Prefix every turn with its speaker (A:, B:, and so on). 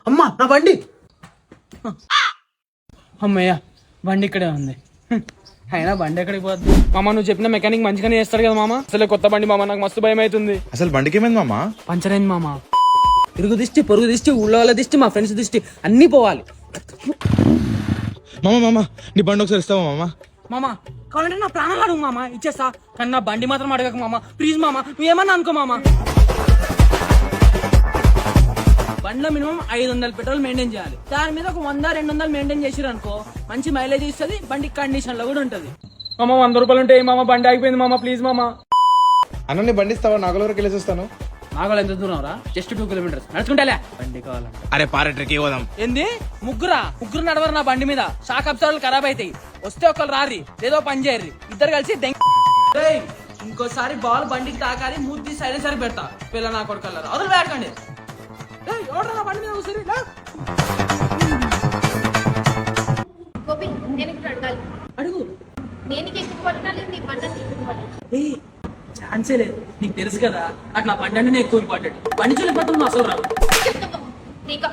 A: అమ్మా నా బండి.
B: అమ్మయ్య బండి ఇక్కడే ఉంది. అయినా బండి ఎక్కడికి పోద్ది మామ? నువ్వు చెప్పిన మెకానిక్ మంచిగానే చేస్తాడు కదా మామ. అసలు కొత్త బండి మామ, నాకు మస్తు భయం అవుతుంది.
C: అసలు బండికి ఏమైంది మామ?
B: పంచర్ అయింది మామ. ఇరుగు దిష్టి, పొరుగు దిష్టి, ఊళ్ళో వాళ్ళ దిష్టి, మా ఫ్రెండ్స్ దిష్టి అన్ని పోవాలి.
C: మామ మామ నీ బండి ఒకసారి ఇస్తావా మామ?
B: మామ కావాలంటే నా ప్రాణాలు అడుగు మామ, ఇచ్చేస్తా. కానీ నా బండి మాత్రం అడగక మామ, ప్లీజ్ మామ. నువ్వేమన్నా అనుకో మామ. బండిలో మినిమం 500 పెట్రోల్ మెయింటైన్ చేయాలి. దాని మీద ఒక 100-200 మెయింటైన్ చేసిరు అనుకో, మంచి మైలేజ్ ఇస్తుంది, బండి కండిషన్ లో కూడా ఉంటది. మామ 100 రూపాయలు ఉంటే మామ, బండి ఆగిపోయింది మామ, ప్లీజ్ మామ.
C: అన్న నీ బండి ఇస్తావా? నాగల వరకు వెళ్ళేసి వస్తాను.
B: నాగోలు ఎంత దూరం రా? జస్ట్ 2 కిలోమీటర్స్ నడుచుకుంటా. బండి కావాలంటే
C: అరే పారెట్రికి పోదాం.
B: ఏంది ముగ్గురు నడవరు నా బండి మీద, షాక్ అబ్జర్వర్లు ఖరాబ్ అవుతాయి. వస్తే ఒకళ్ళు రారి, ఏదో పని చేయర్రి, ఇద్దరు కలిసి ఇంకోసారి బాల్ బండికి తాకాలి, మూతి సైలెన్సర్ పెడతా. పిల్ల నా కొడుకల్లారా అదులు వేడకండి. బండి మీద కూర్చొని
D: గోపి, నేను ఇక్కడ అడగాలి.
B: అడుగు.
D: నేను ఎక్కువ పట్టాలి, నీ బండి ఎక్కువ పట్టాలి.
B: ఛాన్సే లేదు, నీకు తెలుసు కదా నాకు నా బండి అంటే ఎక్కువ ఇంపార్టెంట్. బండి చూడకపోతే అసలు రావు.
D: నీకా